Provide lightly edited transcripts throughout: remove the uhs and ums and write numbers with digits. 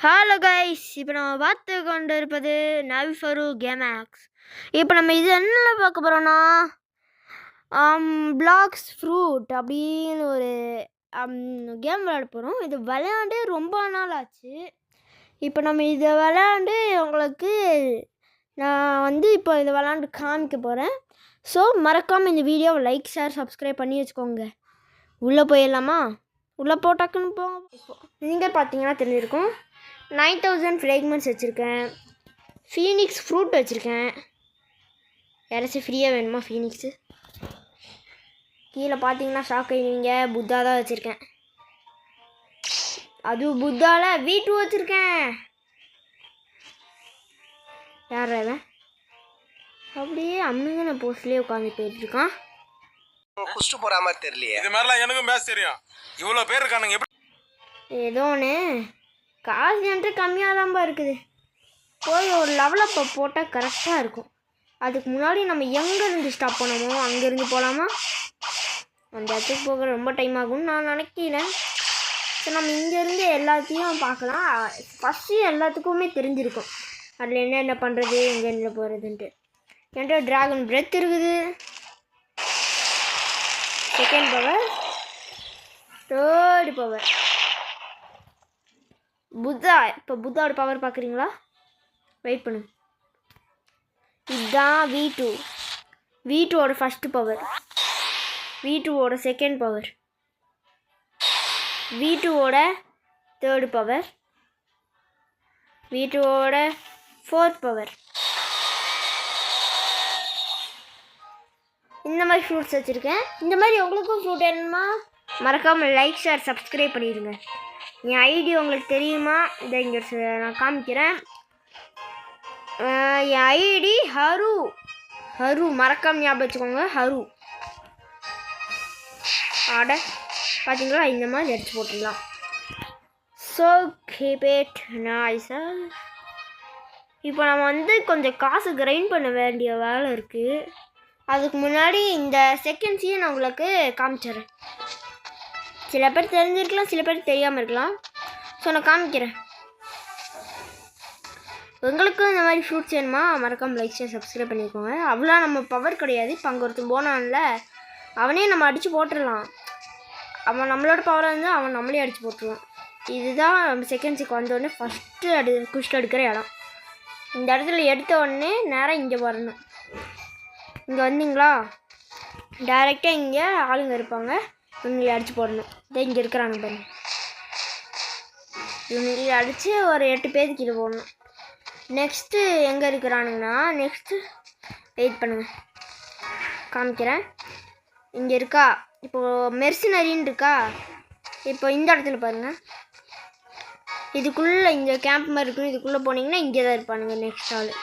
Hello guys, இப்போ நம்ம பார்த்து கொண்டு இருப்பது நவிஃபரு கேமேக்ஸ். இப்போ நம்ம இது என்ன பார்க்க போகிறோன்னா பிளாக்ஸ் ஃப்ரூட் அப்படின்னு ஒரு கேம் விளையாட போகிறோம். இது விளையாண்டு ரொம்ப நாள் ஆச்சு. இப்போ நம்ம இதை விளையாண்டு உங்களுக்கு நான் இப்போ இதை விளையாண்டு காமிக்க போகிறேன். ஸோ மறக்காமல் இந்த வீடியோவை லைக், ஷேர், சப்ஸ்கிரைப் பண்ணி வச்சுக்கோங்க. உள்ளே போயிடலாமா? உள்ளே போட்டாக்குன்னு போவோம். நீங்கள் பார்த்தீங்கன்னா தெரிஞ்சிருக்கும். 9000 ஃப்ரேக்மெண்ட்ஸ் வச்சுருக்கேன். ஃபீனிக்ஸ் ஃப்ரூட் வச்சுருக்கேன். யாராச்சும் ஃப்ரீயாக வேணுமா ஃபீனிக்ஸு? கீழே பார்த்தீங்கன்னா ஷாக் ஆகிடுவீங்க. புத்தா தான் வச்சுருக்கேன். அதுவும் புத்தாவில் V2 வச்சுருக்கேன். யார் அவன்? அப்படியே அம்முங்கன போஸ்ட்லேயே உட்காந்து போயிட்டுருக்கான். குஷ்டு போகிற மாதிரி தெரியலையே. இது மாதிரிலாம் எனக்கும் மேட்ச் தெரியும். இவ்வளோ பேர் இருக்கானுங்க. எப்படி ஏதோ ஒன்று காசு என்று கம்மியாக தான்ப்பா இருக்குது. போய் ஒரு லெவலப்பை போட்டால் கரெக்டாக இருக்கும். அதுக்கு முன்னாடி நம்ம எங்கேருந்து ஸ்டாப் பண்ணமோ அங்கேருந்து போகலாமா? அந்த இடத்துக்கு போக ரொம்ப டைம் ஆகும்னு நான் நினைக்கிறேன். ஸோ நம்ம இங்கேருந்து எல்லாத்தையும் பார்க்கலாம். ஃபஸ்ட்டு எல்லாத்துக்குமே தெரிஞ்சிருக்கும் அதில் என்னென்ன பண்ணுறது, எங்கே என்ன போகிறதுன்ட்டு. என்கிட்ட ட்ராகன் பிரெத் இருக்குது. Second power, third power Buddha. இப்போ புத்தாவோட பவர் பார்க்குறீங்களா? வெயிட் பண்ணு. இதுதான் V2. V2ஓட ஃபஸ்ட்டு பவர், V2ஓட செகண்ட் பவர், V2ஓட தேர்டு பவர், V2ஓட ஃபோர்த் பவர். இந்த மாதிரி ஃப்ரூட்ஸ் வச்சுருக்கேன். இந்த மாதிரி உங்களுக்கும் ஃப்ரூட் வேணுமா? மறக்காமல் லைக், ஷேர், சப்ஸ்கிரைப் பண்ணிடுங்க. என் ஐடி உங்களுக்கு தெரியுமா? இதை இங்கே நான் காமிக்கிறேன். என் ஐடி ஹரு மறக்காமல் ஞாபகம் வச்சுக்கோங்க. ஹரு. பார்த்தீங்களா? இந்த மாதிரி அடிச்சு போட்டுடலாம். ஸோ கீப் இட் நைஸா. இப்போ நம்ம கொஞ்சம் காசு கிரைண்ட் பண்ண வேண்டிய வேலை இருக்குது. அதுக்கு முன்னாடி இந்த செகண்ட்ஸையும் நான் உங்களுக்கு காமிச்சிட்றேன். சில பேர் தெரிஞ்சிருக்கலாம், சில பேர் தெரியாமல் இருக்கலாம். ஸோ நான் காமிக்கிறேன். உங்களுக்கும் இந்த மாதிரி ஃப்ரூட்ஸ் வேணுமா? மறக்காமல் லைக், ஷேர், சப்ஸ்கிரைப் பண்ணிக்கோங்க. அவ்வளோ நம்ம பவர் கிடையாது. இப்போ அங்கே ஒருத்தன் போனான்ல, அவனே நம்ம அடித்து போட்டுடலாம். அவன் நம்மளோட பவராக இருந்தால் அவன் நம்மளே அடித்து போட்டுருவான். இதுதான் நம்ம செகண்ட்ஸுக்கு வந்தோடனே ஃபஸ்ட்டு குஷ்டு எடுக்கிற இடம். இந்த இடத்துல எடுத்த உடனே நேராக இங்கே வரணும். இங்கே வந்தீங்களா, டைரெக்டாக இங்கே ஆளுங்க இருப்பாங்க. இவங்களை அடித்து போடணும். இதே இங்கே இருக்கிறாங்க பாருங்க. இவங்களை அடித்து ஒரு 8 பேருக்கு கீழே போடணும். நெக்ஸ்ட்டு எங்கே இருக்கிறானுங்கன்னா, நெக்ஸ்ட்டு வெயிட் பண்ணுங்கள், காமிக்கிறேன். இங்கே இருக்கா, இப்போது மெர்சினரின்னு இருக்கா. இப்போ இந்த இடத்துல பாருங்கள். இதுக்குள்ளே இந்த கேம்ப் மாதிரி இருக்குன்னு இதுக்குள்ளே போனீங்கன்னா இங்கே தான் இருப்பானுங்க நெக்ஸ்ட் ஆள்.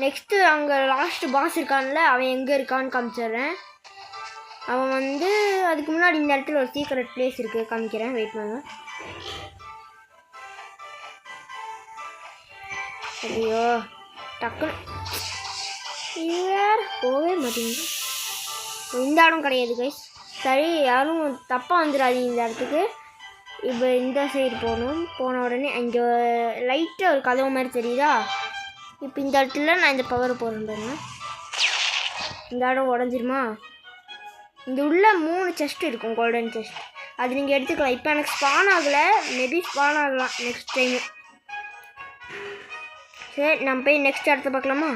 நெக்ஸ்ட்டு அங்கே லாஸ்ட்டு பாஸ் இருக்கான்ல, அவன் எங்கே இருக்கான்னு காமிச்சிட்றேன். அவன் அதுக்கு முன்னாடி இந்த இடத்துல ஒரு சீக்ரெட் பிளேஸ் இருக்குது, காமிக்கிறேன். வெயிட் பண்ணுங்க. ஐயோ டக்குன்னு வேறு போகவே மாட்டேங்குது. இந்த இடம் கிடையாது கைஸ். சரி, யாரும் தப்பாக வந்துடாதீங்க இந்த இடத்துக்கு. இப்போ இந்த சைடு போகணும். போன உடனே அங்கே லைட்டாக ஒரு கதவு மாதிரி தெரியுதா? இப்போ இந்த இடத்துல நான் இந்த பவரை போடுறேன் பாருங்க. இந்த இடம் உடஞ்சிருமா? இங்கே உள்ள 3 செஸ்ட் இருக்கும், கோல்டன் செஸ்ட். அது நீங்கள் எடுத்துக்கலாம். இப்போ எனக்கு ஸ்பான் ஆகலை, மேபி ஸ்பான் ஆகலாம் நெக்ஸ்ட் டைமு. சரி, நம்ம போய் நெக்ஸ்ட் இடத்த பார்க்கலாமா?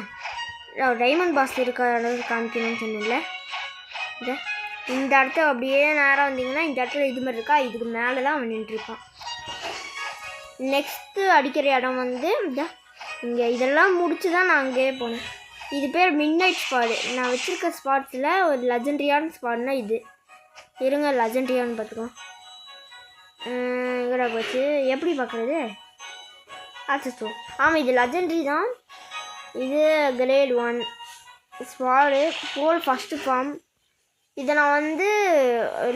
டைமண்ட் பாஸ் இருக்க இடத்துல காமிக்கணும்னு சொன்னேன்ல. இந்த இடத்த அப்படியே நேராக வந்தீங்கன்னா இந்த இடத்துல இது மாதிரி இருக்கா, இதுக்கு மேலே தான் அவன் நின்றுருப்பான். நெக்ஸ்ட்டு அடிக்கிற இடம் இங்கே. இதெல்லாம் முடிச்சு தான் நான் அங்கேயே போனேன். இது பேர் மிட்நைட் ஸ்பாடு. நான் வச்சுருக்க ஸ்பாட்ஸில் ஒரு லெஜெண்ட்ரியான ஸ்பாட்னா இது. இருங்க, லெஜெண்ட்ரியான்னு பார்த்துக்கோ. எங்கடா போச்சு? எப்படி பார்க்குறது? ஆச்சோ, ஆமாம், இது லெஜெண்ட்ரி தான். இது கிரேட் 1 ஸ்பாடு, போல் ஃபஸ்ட்டு ஃபார்ம். இதை நான்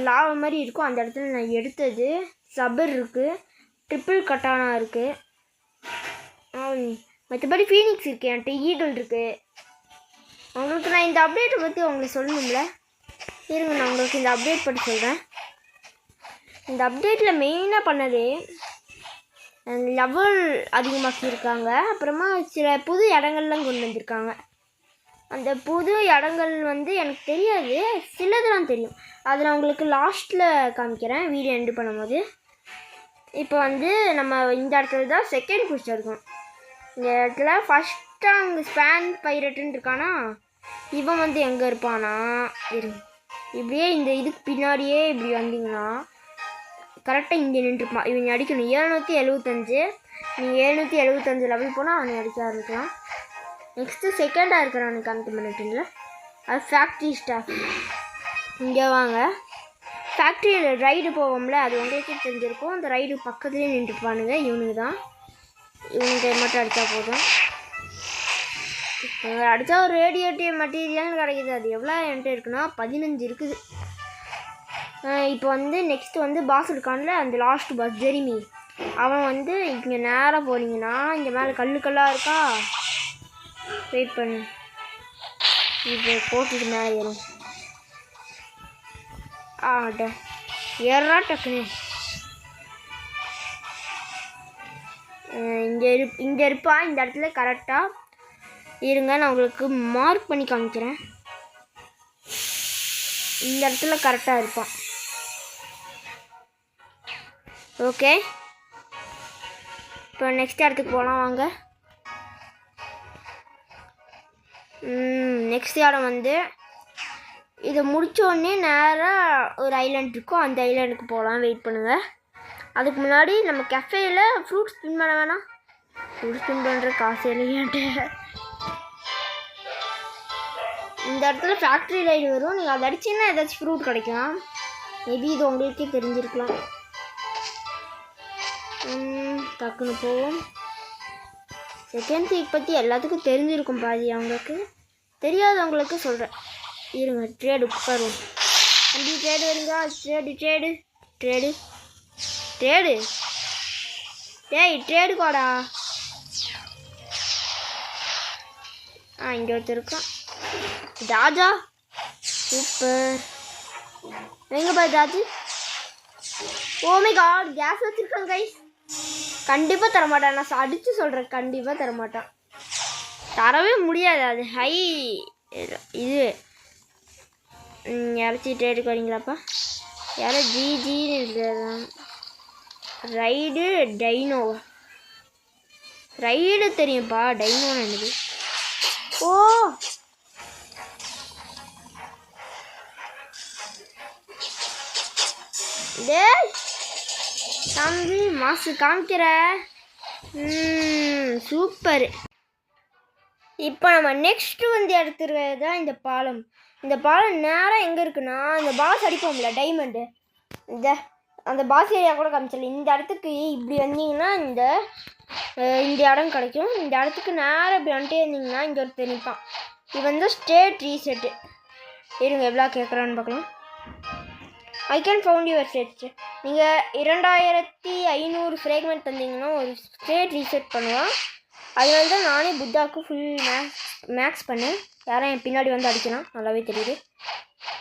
லாவா மாதிரி இருக்கும் அந்த இடத்துல நான் எடுத்தது. சபர் இருக்குது, ட்ரிப்பிள் கட்டானா இருக்குது, மற்றபடி ஃபீனிக்ஸ் இருக்குது, என்கிட்ட ஈகிள் இருக்குது. உங்களுக்கு நான் இந்த அப்டேட்டை பற்றி உங்களுக்கு சொல்லணும்ல. இருங்க, நான் உங்களுக்கு இந்த அப்டேட் பற்றி சொல்கிறேன். இந்த அப்டேட்டில் மெயினாக பண்ணது லெவல் அதிகமாக்கியிருக்காங்க. அப்புறமா சில புது இடங்கள்லாம் கொண்டு வந்திருக்காங்க. அந்த புது இடங்கள் வந்து எனக்கு தெரியாது, சிலதெல்லாம் தெரியும். அதை நான் உங்களுக்கு லாஸ்ட்டில் காமிக்கிறேன் வீடியோ எண்டு பண்ணும்போது. இப்போ வந்து நம்ம இந்த இடத்துல தான் செகண்ட் குஸ்ட் இருக்கும். இந்த இடத்துல ஃபஸ்ட்டு அங்கே ஸ்பேன் பைரட்டுன்னு இருக்கானா, இவன் வந்து எங்கே இருப்பானா, இப்படியே இந்த இதுக்கு பின்னாடியே இப்படி வந்தீங்கன்னா கரெக்டாக இங்கே நின்றுப்பான். இவங்க அடிக்கணும் 775. நீங்கள் 775 லெவல் போனால் அவனை அடிக்க ஆரம்பிக்கலாம். நெக்ஸ்ட்டு செகண்டாக இருக்கிறவனுக்கு காமிக்க பண்ணிட்டுங்களா, அது ஃபேக்ட்ரி ஸ்டாஃப். இங்கே வாங்க, ஃபேக்ட்ரியில் ரைடு போவோம்ல, அது உங்களுக்கே தெரிஞ்சிருக்கும். அந்த ரைடு பக்கத்துலேயே நின்றுப்பானுங்க. இவனுக்கு தான், இவனுக்கு மட்டும் அடித்தா போதும். அடித்தா ஒரு ரேடியேட்டிவ் மெட்டீரியல்னு கிடைக்கிது. அது எவ்வளோ என்கிட்ட இருக்குன்னா 15 இருக்குது. இப்போ வந்து நெக்ஸ்ட்டு வந்து பாஸ் இருக்கான்ல, அந்த லாஸ்ட் பாஸ் ஜெரிமி. அவன் வந்து இங்கே நேராக போனீங்கன்னா இங்கே மேலே கல்லாக இருக்கா, வெயிட் பண்ணு, இப்போ போட்டுட்டு மேலே ஏறும். ஆட ஏறா டக்குன்னு இங்கே இருப்பான். இந்த இடத்துல கரெக்டாக இருங்க, நான் உங்களுக்கு மார்க் பண்ணி காமிக்கிறேன். இந்த இடத்துல கரெக்டாக இருப்பான். ஓகே, இப்போ நெக்ஸ்ட் இடத்துக்கு போகலாம் வாங்க. நெக்ஸ்ட் இடம் வந்து இதை முடித்தோடனே நேராக ஒரு ஐலாண்ட் இருக்கும், அந்த ஐலாண்டுக்கு போகலாம். வெயிட் பண்ணுங்கள். அதுக்கு முன்னாடி நம்ம கெஃபேயில் ஃப்ரூட் ஸ்பின் பண்ண வேணாம். ஃப்ரூட் ஸ்பின் பண்ணுற காசு இல்லையான்ட்டு. இந்த இடத்துல ஃபேக்ட்ரி ரைடு வரும், நீங்கள் அதை அடிச்சிங்கன்னா ஏதாச்சும் ஃப்ரூட் கிடைக்கலாம். மேபி இது உங்களுக்கே தெரிஞ்சிருக்கலாம். டக்குன்னு போவோம். செகண்ட் வீக் பற்றி எல்லாத்துக்கும் தெரிஞ்சிருக்கும், பாதி அவங்களுக்கு தெரியாதவங்களுக்கு சொல்கிறேன். இருங்க, ட்ரேடு உட்காருவோம். அப்படி ட்ரேடு வருங்க. ட்ரேடு ட்ரேடு ட்ரேடு ட்ரேடு டேய் ட்ரேடு கோடா. இங்கே ஒருத்தர் இருக்கான், ராஜா. சூப்பர். எங்கே பாரு ராஜு. ஓமை காட், கேஸ் வச்சுருக்காங்க கைஸ். கண்டிப்பாக தரமாட்டான், நான் அடித்து சொல்கிறேன், கண்டிப்பாக தரமாட்டான். தரவே முடியாது, அது ஹை இது. யாராச்சும் ட்ரேடுக்கு வரீங்களாப்பா? யாரோ ஜிஜின்னு ரைடு டைனோ. ரைடு தெரியும்ப்பா, டைனோன்னு என்னது? ஓ டேய் தம்பி, மாசு காமிக்கிற. சூப்பர். இப்போ நம்ம நெக்ஸ்ட்டு வந்து எடுத்துருக்கிறது தான் இந்த பாலம். இந்த பாலம் நேராக எங்கே இருக்குன்னா, இந்த பாஸ் அடிப்போம்ல டைமண்டு, அந்த பாஸ் ஏரியா கூட காமிச்சல. இந்த இடத்துக்கு இப்படி வந்தீங்கன்னா இந்த இடம் கிடைக்கும். இந்த இடத்துக்கு நேராக இப்படி வந்துட்டே இருந்தீங்கன்னா இங்கே ஒருத்தர் நிற்பான். இது வந்து ஸ்டேட் ரீசெட்டு. இருங்க எவ்வளோ கேட்குறான்னு பார்க்கலாம். I can found your state. நீங்கள் 2500 ஃப்ரேக்மெண்ட் தந்தீங்கன்னா ஒரு ஸ்டேட் ரீசெட் பண்ணுவான். அதனால தான் நானே புத்தாவுக்கு ஃபுல் மேக்ஸ் பண்ணேன். யாரும் என் பின்னாடி வந்து அடிக்கலாம், நல்லாவே தெரியுது.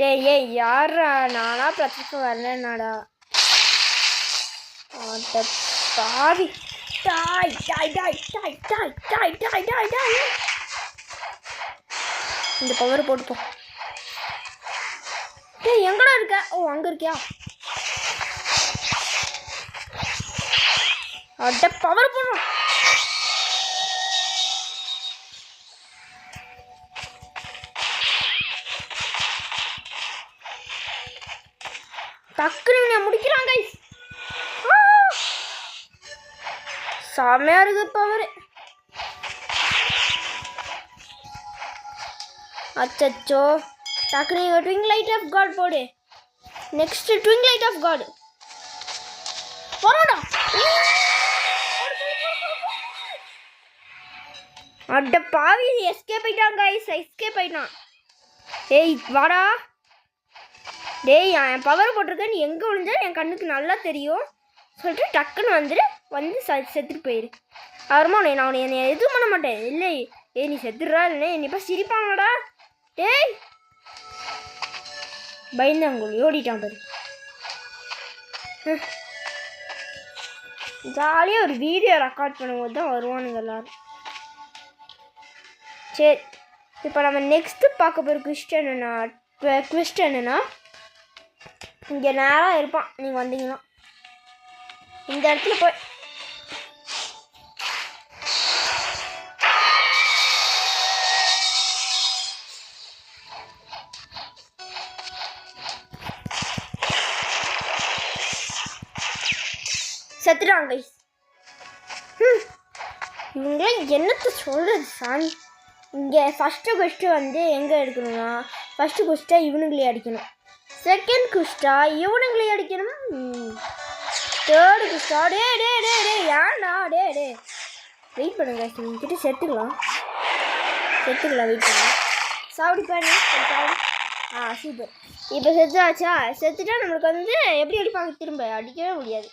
ஏய் யாரா, நானா பிரச்சனை வரலன்னாடா. பாவி டாய் டாய் டாய் டாய் டாய் டாய் டாய் டாய் டாய். இந்த பவர் போட்டுப்போம். டேய் எங்கடா இருக்க? ஓ அங்கே இருக்கியா? அட பவர் போடுறோம். டக்குனு முடிக்கிறான் கைஸ். செமையா இருக்கு பவர். அச்சோ, டக்குனு ட்விங் லைட் ஆஃப் காட் போடு. நெக்ஸ்ட் ட்விங் லைட் ஆஃப் காட் போடா. அட பாவி, எஸ்கேப் ஆயிட்டான் கைஸ், எஸ்கேப் ஆயிட்டான். ஏய் வாடா. டேய் என் பவர் போட்டிருக்கேன், நீ எங்கே விழுந்தா என் கண்ணுக்கு நல்லா தெரியும் சொல்லிட்டு டக்குன்னு வந்து செத்துட்டு போயிரு. அப்புறமா நான் என்னை எதுவும் பண்ண மாட்டேன். இல்லை ஏய் நீ செத்துடுறா, இல்லைன்னா என்னைப்பா சிரிப்பாங்கடா. டேய் பயந்தாங்க ஓடிட்டான் பாரு. ஜாலியாக ஒரு வீடியோ ரெக்கார்ட் பண்ணும்போது தான் வருவானுங்க எல்லோரும். சரி, இப்போ நம்ம நெக்ஸ்ட்டு பார்க்க போகிற ட்விஸ்ட் என்னென்னா இங்கே நேராக இருப்பான். நீங்கள் வந்தீங்கன்னா இந்த இடத்துல போய் செத்துட்டாங்க. இவங்களாம் என்னத்தை சொல்கிறது சாமி. இங்கே ஃபஸ்ட்டு குஸ்ட்டு வந்து எங்கே எடுக்கணும்னா ஃபஸ்ட்டு குஸ்ட்டை இவனுங்களே அடிக்கணும், செகண்ட் குஸ்ட்டா இவனுங்களே அடிக்கணும், தேர்டு குஸ்ட்டா டே ஏன்டா டே வெயிட் பண்ணுங்க. கிட்ட செத்துக்கலாம் வெயிட் பண்ணுங்க. சாப்பிடி பண்ணி சாப்பிடி. சூப்பர். இப்போ செத்தாச்சா? செத்துட்டா நம்மளுக்கு வந்து எப்படி அடிப்பாங்க? திரும்ப அடிக்கவே முடியாது.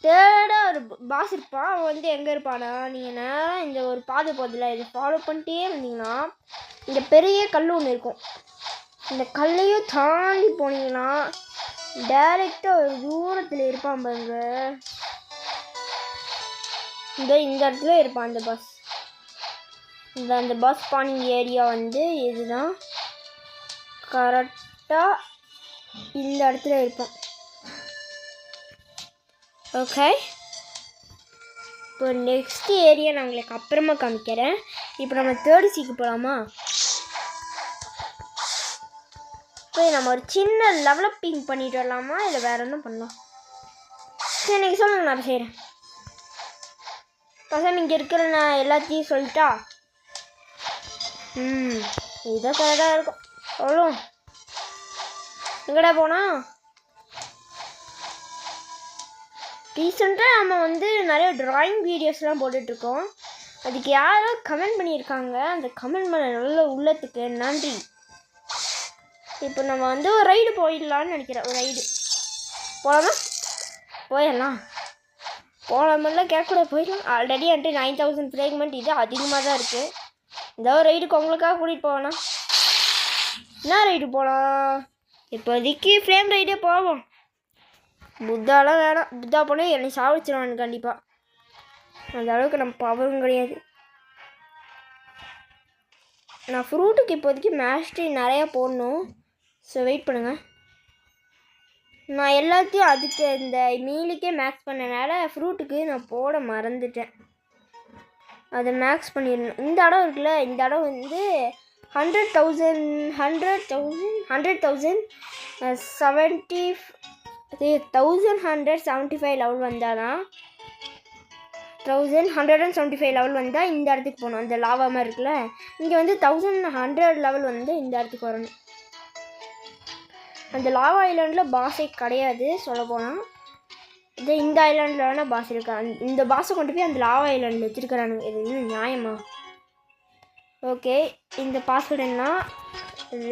தேர்டாக ஒரு பாஸ் இருப்பான். அவன் வந்து எங்கே இருப்பானா, நீங்கள் நேரம் இந்த ஒரு பாதை போதில் இதை ஃபாலோ பண்ணிட்டே வந்தீங்கன்னா இந்த பெரிய கல் ஒன்று இருக்கும். இந்த கல்லையும் தாண்டி போனீங்கன்னா டைரெக்டாக ஒரு தூரத்தில் இருப்பான் பாருங்க. இந்த இடத்துல இருப்பான் அந்த பாஸ். அந்த பாஸ் ஸ்பானிங் ஏரியா வந்து இதுதான். கரெக்டாக இந்த இடத்துல இருப்பான். ஓகே, இப்போ நெக்ஸ்ட் ஏரியா நான் உங்களுக்கு அப்புறமா காமிக்கிறேன். இப்போ நம்ம தேர்ட் சீக்கு போகலாமா? இப்போ நம்ம ஒரு சின்ன டெவலப்பிங் பண்ணிட்டு வரலாமா, இல்லை வேறு என்ன பண்ணலாம்? சரி, நீங்கள் சொல்லுங்கள், நான் செய்கிறேன். பசங்க இங்கே இருக்கிற நான் எல்லாத்தையும் சொல்லிட்டா இதோ கரெக்டாக இருக்கும். சொல்லும் எங்கடா போனா? ரீசெண்டாக நம்ம வந்து நிறைய ட்ராயிங் வீடியோஸ்லாம் போட்டுட்ருக்கோம். அதுக்கு யாரோ கமெண்ட் பண்ணியிருக்காங்க. அந்த கமெண்ட் பண்ண நல்ல உள்ளத்துக்கு நன்றி. இப்போ நம்ம வந்து ஒரு ரைடு போயிடலான்னு நினைக்கிறேன். ஒரு ரைடு போகலாமா? போகலாமெல்லாம் கேட்கக்கூடாது, போயிடலாம். ஆல்ரெடி என்கிட்ட 9000 ஃப்ரேக்மெண்ட் இது அதிகமாக தான் இருக்குது. இந்த ஒரு ரைடுக்கு உங்களுக்காக கூட்டிகிட்டு போவேண்ணா. என்ன ரைடு போகலாம்? இப்போதைக்கு ஃப்ரேம் ரைடே போவோம். புத்தாலாம் வேணாம். புத்தா போனால் என்னை சாவிச்சிருவானு கண்டிப்பாக. அந்த அளவுக்கு நம்ம பவரும் கிடையாது. நான் ஃப்ரூட்டுக்கு இப்போதைக்கு மேஸ்ட்ரி நிறையா போடணும். ஸோ வெயிட் பண்ணுங்கள். நான் எல்லாத்தையும் அதுக்கு இந்த மீலுக்கே மேக்ஸ் பண்ணனால ஃப்ரூட்டுக்கு நான் போட மறந்துட்டேன். அதை மேக்ஸ் பண்ணிடணும். இந்த இடம் இருக்குல்ல, இந்த இடம் வந்து 100,000 1175 லெவல் வந்தால் தான் 1175 லெவல் வந்தால் இந்த இடத்துக்கு போகணும். அந்த லாவா மாதிரி இருக்குல்ல, இங்கே வந்து 1100 லெவல் வந்து இந்த இடத்துக்கு வரணும். அந்த லாவா ஐலாண்டில் பாஸே கிடையாது சொல்ல போனால். இந்த ஐலாண்டில் வேணால் பாஸ் இருக்கா. இந்த பாஸை கொண்டு போய் அந்த லாவா ஐலாண்டில் வச்சுருக்கிறானுங்க. இது இன்னும் நியாயமா? ஓகே, இந்த பாஸ்வேர்டு என்ன?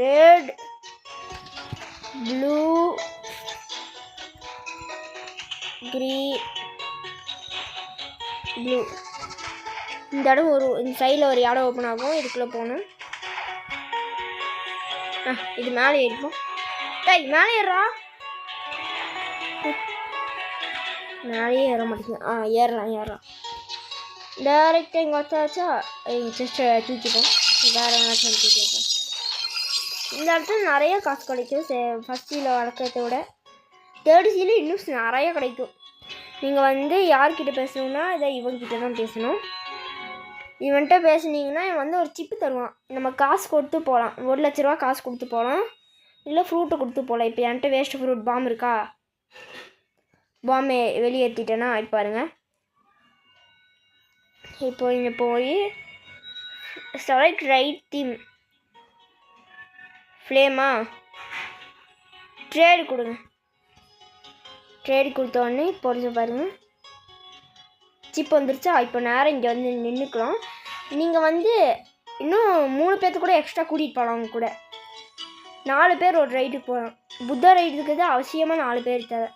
Red blue green blue. இந்த இடம் இந்த சைடில் ஒரு இடம் ஓப்பன் ஆகும். இதுக்குள்ளே போகணும். இது மேலே ஏறிப்போம். மேலே ஏறா. மேலேயே ஏற மாட்டேங்குது. ஏறலாம். டேரெக்டாக இங்கே வச்சாச்சா ஜஸ்ட்டு தூக்கிப்போம். வேறு எங்கேயாச்சும் தூக்கிப்போம். இந்த இடத்துல நிறைய காசு கிடைக்கும். ஃபஸ்ட் சீல வளர்க்குறத விட தேர்ட் சீல இன்னும் நிறைய கிடைக்கும். நீங்கள் வந்து யார்கிட்ட பேசணுன்னா இதை இவன்கிட்ட தான் பேசணும். இவன்கிட்ட பேசுனீங்கன்னா இவன் வந்து ஒரு சிப்பு தருவான். நம்ம காசு கொடுத்து போகலாம். 1 லட்ச ரூபா காசு கொடுத்து போகலாம், இல்லை ஃப்ரூட்டை கொடுத்து போகலாம். இப்போ என்கிட்ட வேஸ்ட்டு ஃப்ரூட் பாம் இருக்கா? பாம்பே வெளியேற்றிட்டேன்னா இப்போ பாருங்கள். இப்போ இங்கே போய் செலக்ட் ரைட் தீம் ஃப்ளேமா ட்ரேடு கொடுங்க. ட்ரேடு கொடுத்தோடனே பொறிச்சு பாருங்கள், சிப் வந்துருச்சா? இப்போ நேரம் இங்கே வந்து நின்றுக்கலாம். நீங்கள் வந்து இன்னும் 3 பேர்த்து கூட எக்ஸ்ட்ரா கூட்டிகிட்டு போகலாம். அவங்க கூட 4 பேர் ஒரு ரைடுக்கு போகலாம். புத்தா ரைடுக்கு தான் அவசியமாக 4 பேர் தேவை.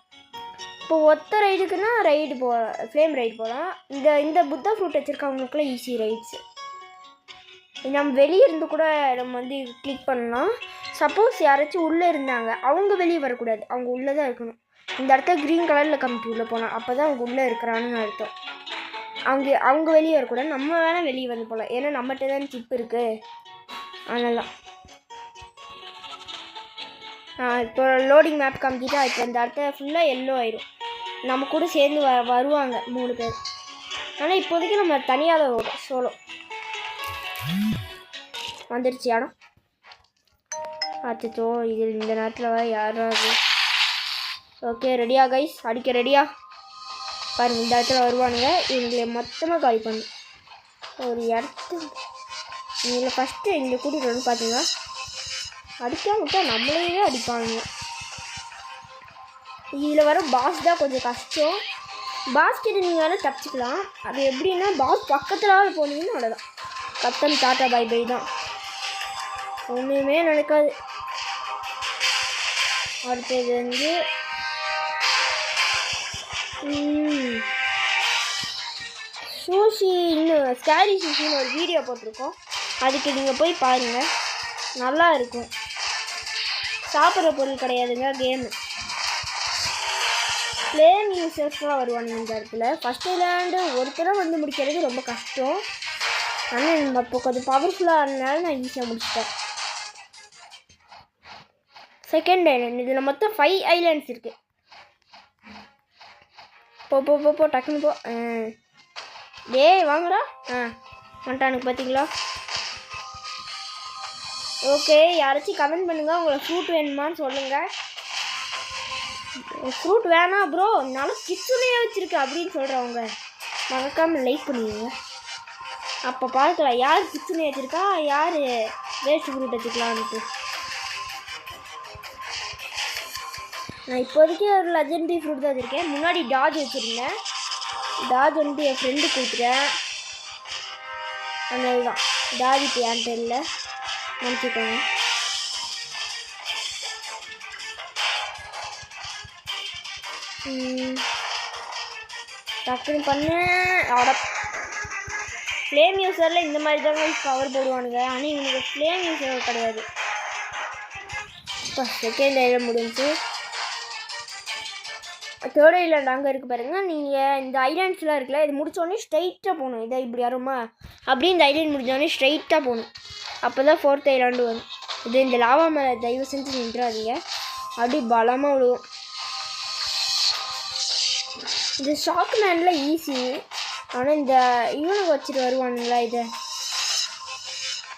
இப்போ ஒத்த ரைடுக்குன்னா ஃப்ளேம் ரைடு போகலாம். இந்த புத்தா ஃப்ரூட் வச்சுருக்கவங்களுக்குலாம் ஈஸி ரைட்ஸு. நம்ம வெளியே இருந்து கூட நம்ம வந்து கிளிக் பண்ணலாம். சப்போஸ் யாராச்சும் உள்ளே இருந்தாங்க, அவங்க வெளியே வரக்கூடாது, அவங்க உள்ளே தான் இருக்கணும். இந்த இடத்துல க்ரீன் கலரில் கம்பி உள்ளே போகலாம். அப்போ தான் அவங்க உள்ளே இருக்கிறான்னு அர்த்தம். அவங்க வெளியே வரக்கூடாது, நம்ம வேணால் வெளியே வந்து போகலாம். ஏன்னா நம்மகிட்ட தான் சிப் இருக்குது. அதனால இப்போ லோடிங் மேப் காமிக்கிட்டா இப்போ இந்த இடத்துல ஃபுல்லாக எல்லோ ஆயிடும். நம்ம கூட சேர்ந்து வருவாங்க 3 பேர். ஆனால் இப்போதைக்கு நம்ம தனியாக தான் ஓடும், சோலோ. வந்துடுச்சு இடம். அச்சோ, இது இந்த நேரத்தில் யாராவது. ஓகே, ரெடியா கைஸ்? அடிக்க ரெடியா? பாருங்கள், இந்த இடத்துல வருவானுங்க. இவங்களை மொத்தமாக காலி பண்ணு. ஒரு இடத்து இதில் ஃபஸ்ட்டு இங்கே கூட்டிகிட்டு வந்து பார்த்தீங்கன்னா அடிக்காம விட்டால் நம்மளையே அடிப்பாங்க. இதில் வர பாஸ் தான் கொஞ்சம் கஷ்டம். பாஸ் கிட்ட நீங்கள் வேணால் தப்பிச்சிக்கலாம். அது எப்படின்னா பாஸ் பக்கத்தில் போனீங்கன்னா அவ்வளோதான், கத்தன் டாட்டா பை பை தான், ஒன்றுமே நடக்காது. அடுத்தது வந்து சூஷி, இன்னும் ஸ்கேரி சூஷின்னு ஒரு வீடியோ போட்டிருக்கோம், அதுக்கு நீங்கள் போய் பாருங்கள், நல்லா இருக்கும். சாப்பிட்ற பொருள் கிடையாதுங்க, கேமு. பிளேன் யூசர்ஸ்லாம் வருவானுங்க இந்த இடத்துல. ஃபஸ்ட் ஐலாண்டு ஒருத்தரை வந்து முடிக்கிறது ரொம்ப கஷ்டம். ஆனால் நம்ம இப்போ கொஞ்சம் பவர்ஃபுல்லாக ஆனதுனால நான் ஈஸியாக முடிச்சிட்டேன். செகண்ட் ஐலாண்ட், இதில் மொத்தம் 5 ஐலாண்ட்ஸ் இருக்குது. போ டக்குன்னு போ. டேய் வாங்கடா. வந்துட்டானுக்கு பார்த்தீங்களா? ஓகே, யாராச்சும் கமெண்ட் பண்ணுங்கள், உங்களை ஃப்ரூட் வேணுமான்னு சொல்லுங்கள். ஃப்ரூட் வேணாம் ப்ரோ, நல்லா கிச்சனையே வச்சுருக்கு அப்படின்னு சொல்கிறவங்க மறக்காமல் லைக் பண்ணுவீங்க. அப்போ பார்க்கலாம் யார் கிச்சனை வச்சுருக்கா, யார் வேஸ்ட் ஃப்ரூட் வச்சுக்கலான்ட்டு. நான் இப்போதைக்கு ஒரு லெஜெண்டரி ஃப்ரூட் தான் வச்சுருக்கேன். முன்னாடி டாஜ் வச்சுருந்தேன், டாஜ் வந்து என் ஃப்ரெண்டு கொடுத்துட்டேன். அதனால தான் டாஜ் இப்போ என்கிட்ட இல்லை, நினச்சிக்கோங்க. டக்குன்னு பண்ண ஆட. ஃப்ளேம் யூஸரில் இந்த மாதிரி தாங்க கவர் போடுவானுங்க, ஆனால் இவனுக்கு ஃப்ளேம் யூஸர் கிடையாது. இப்போ செகண்ட் ஐலாண்ட் முடிஞ்சு தேர்ட் ஐலாண்ட் அங்கே இருக்குது பாருங்கள். நீங்கள் இந்த ஐலாண்ட்ஸ்லாம் இருக்குல்ல, இது முடித்தோடனே ஸ்ட்ரைட்டாக போகணும். இதை இப்படி வருமா அப்படி இந்த ஐலாண்ட் முடிஞ்சோடனே ஸ்ட்ரைட்டாக போகணும். அப்போ தான் 4th ஐலாண்டு வரும். இது இந்த லாவா மேலே தயவு செஞ்சு நின்றாதீங்க, அப்படி பலமாக விழுவும். இது ஷாக் மேனில் ஈஸி, ஆனால் இந்த இவனுக்கு வச்சுட்டு வருவானுங்களா இதை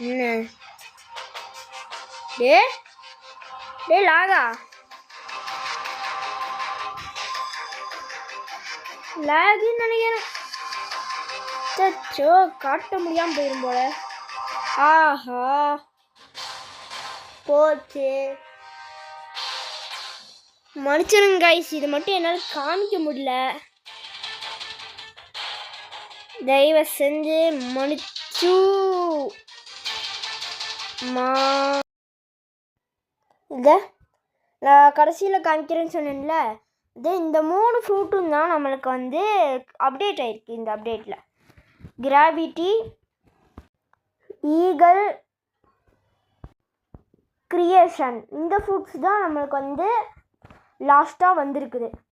என்ன டே லாகா லாகுன்னு நினைக்கிறேன். சச்சோ, காட்ட முடியாமல் போயிடும் போல. ஆஹா போச்சு, மன்னிச்சிருங்க கைஸ், இது மட்டும் என்னால் காமிக்க முடியல, தயவு செஞ்சு மன்னிச்சு இதை நான் கடைசியில் காமிக்கிறேன்னு சொன்னேன்ல, இது இந்த 3 ஃப்ரூட்டும் தான் நம்மளுக்கு வந்து அப்டேட் ஆகிருக்கு. இந்த அப்டேட்டில் கிராவிட்டி, ஈகிள், கிரியேஷன், இந்த ஃப்ரூட்ஸ் தான் நம்மளுக்கு வந்து லாஸ்ட்டாக வந்திருக்குது.